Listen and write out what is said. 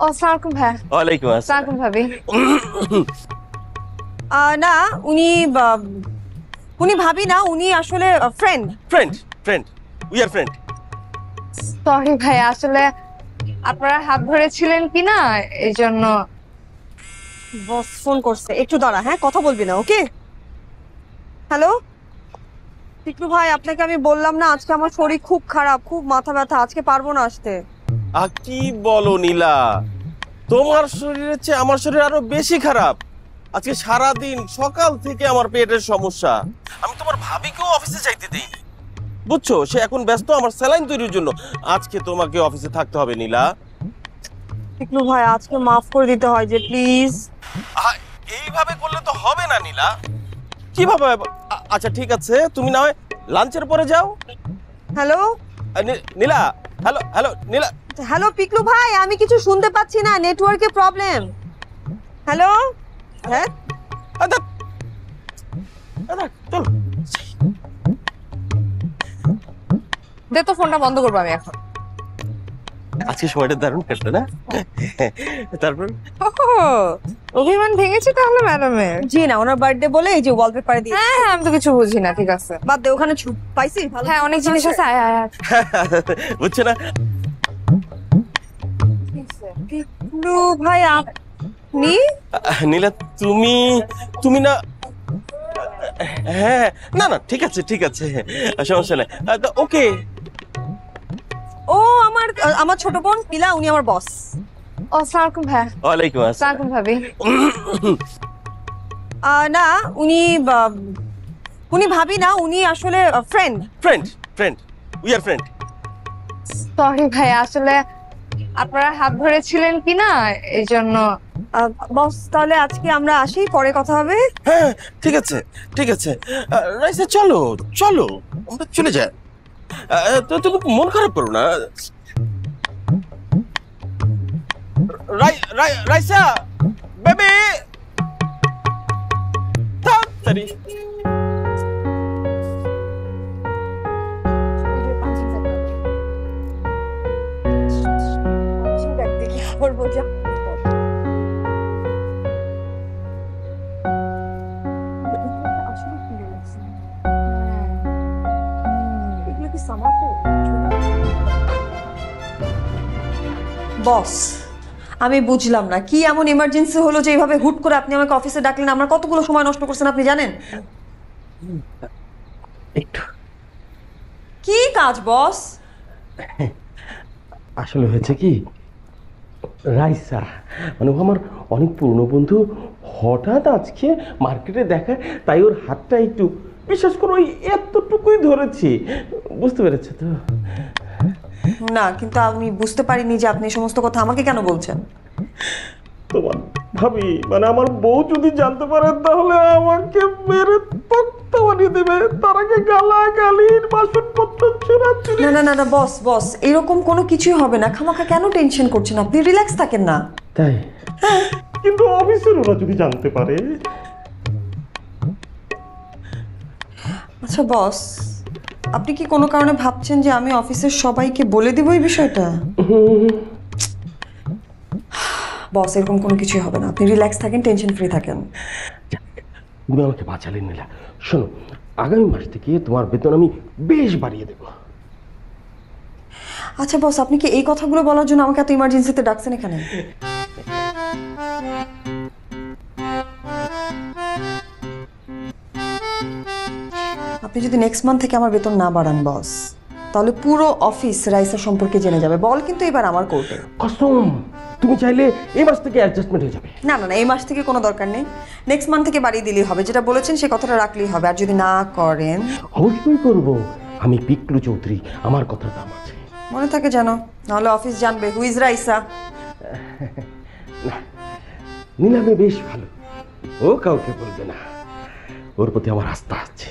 আসসালামু ভাই। ওয়ালাইকুম আসসালাম। আসসালামু ভাবি। না, উনি উনি ভাবি না, উনি আসলে friend. Friend friend we are friend. Sorry ভাই, আসলে আপনারা হাত ধরেছিলেন কি না এই জন্য। বস ফোন করছে, একটু দাঁড়া, হ্যাঁ কথা বলবি না, ওকে? হ্যালো টিকলু ভাই, আপনাকে আমি বললাম না আজকে আমার শরীর খুব খারাপ, খুব মাথা ব্যথা, আজকে পারবো না আসতে। কি বলো নীলা, তোমার শরীরের চেয়ে আমার শরীর আরো বেশি খারাপ। আজকে সারা দিন সকাল থেকে আমার পেটের সমস্যা। আমি তোমার ভাবিকেও অফিসে যাইতে দেইনি, বুঝছো? সে এখন ব্যস্ত আমার স্যালাইন তৈরির জন্য। আজকে তোমাকে অফিসে থাকতে হবে নীলা। টিকলু ভাই, আজকে মাফ করে দিতে হয় যে, প্লিজ। এইভাবে করলে তো হবে না নীলা। কিভাবে? আচ্ছা ঠিক আছে, তুমি না হয় লাঞ্চের পরে যাও। হ্যালো নীলা, হ্যালো হ্যালো নীলা। হ্যালো পিকলু ভাই, আমি কিছু শুনতে পাচ্ছি না, নেটওয়ার্কের প্রবলেম। হ্যালো, হ্যাঁ আদা আদা চলো। দে তো, ফোনটা বন্ধ করবো আমি এখন। আজকে সময়টা দারুণ কাটলো না? তারপর অভিমান ভেঙেছে তাহলে ম্যাডামের? জি না, ওনার বার্থডে বলে এই যে ওয়ালপেপারে দিয়ে। হ্যাঁ হ্যাঁ, আমি তো কিছু বুঝি না, ঠিক আছে বাদ দে, ওখানে পাইছি ভালো। হ্যাঁ, অনেক জিনিস আছে। আয় আয় আয়। বুঝছো না? পিকলু ভাই আপনি? নীলা, তুমি তুমি না? হ্যাঁ, না না ঠিক আছে ঠিক আছে, সমস্যা নেই। ওকে। ও আমার আমার ছোট বোন নীলা, উনি আমার বস। আসসালামু ভাই। ওয়ালাইকুম আসসালাম। আসসালামু ভাবি। না, উনি উনি ভাবি না, উনি আসলে friend. Friend friend we are friend. Sorry ভাই, আসলে আপনারা হাত ধরেছিলেন কি না এই জন্য। বস তাহলে আজকে আমরা আসি, পরে কথা হবে। হ্যাঁ ঠিক আছে ঠিক আছে। রাইসা চলো চলো, আমরা চলে যাই। তো তুমি মন খারাপ করো না। রাইসা বেবি, তাড়াতাড়ি। করবো যা। বস আমি বুঝলাম না কি এমন ইমার্জেন্সি হলো যে এইভাবে হুট করে আপনি আমাকে অফিসে ডাকলেন। আমার কতগুলো সময় নষ্ট করছেন আপনি জানেন? একটু কি কাজ বস? আসলে হয়েছে কি, রাইসা মানে ও আমার অনেক পুরনো বন্ধু, হঠাৎ আজকে মার্কেটে দেখা, তাই ওর হাতটা একটু, বিশ্বাস করো ওই এতটুকুই ধরেছি, বুঝতে পেরেছো তো? না কিন্তু আমি বুঝতে পারিনি যে আপনি এই সমস্ত কথা আমাকে কেন বলছেন। তোমার ভাবি মানে আমার বউ যদি জানতে পারে তাহলে আমাকে মেরে তক্তা বানিয়ে দেবে, তার আগে গালাগালির বাসনপত্র ছোড়াছুড়ি। না না না না বস বস, এরকম কোনো কিছুই হবে না, খামাখা কেন টেনশন করছেন আপনি? রিল্যাক্স থাকেন না। তাই? কিন্তু অফিসের ওরা যদি জানতে পারে। আচ্ছা বস, আপনি কি কোনো কারণে ভাবছেন যে আমি অফিসের সবাইকে বলে দিব এই বিষয়টা? বস এরকম কোনো কিছুই হবে না, আপনি রিল্যাক্স থাকেন, টেনশন ফ্রি থাকেন। তুমি আমাকে বাঁচালে নিলা। শোনো, আগামী মাস থেকে তোমার বেতন আমি বেশ বাড়িয়ে দেবো। আচ্ছা বস, আপনি কি এই কথাগুলো বলার জন্য আমাকে এত ইমার্জেন্সিতে ডাকছেন এখানে? আপনি যদি নেক্সট মান্থ থেকে আমার বেতন না বাড়ান বস, তাহলে পুরো অফিস রাইসা সম্পর্কে জেনে যাবে। বল কিন্তু এবার আমার কোর্টে। কসম, তুমি চাইলে এই মাস থেকে অ্যাডজাস্টমেন্ট হয়ে যাবে। না না না, এই মাস থেকে কোনো দরকার নেই, নেক্সট মান্থ থেকে বাড়িয়ে দিলেই হবে। যেটা বলেছেন সে কথাটা রাখলেই হবে। আর যদি না করেন? অবশ্যই করবো, আমি পিকলু চৌধুরী, আমার কথার দাম আছে। মনে থাকে যেন, নাহলে অফিস জানবে হু ইজ রাইসা। না, নীলামে বেশ ভালো, ও কাউকে বলবে না, ওর প্রতি আমার আস্থা আছে।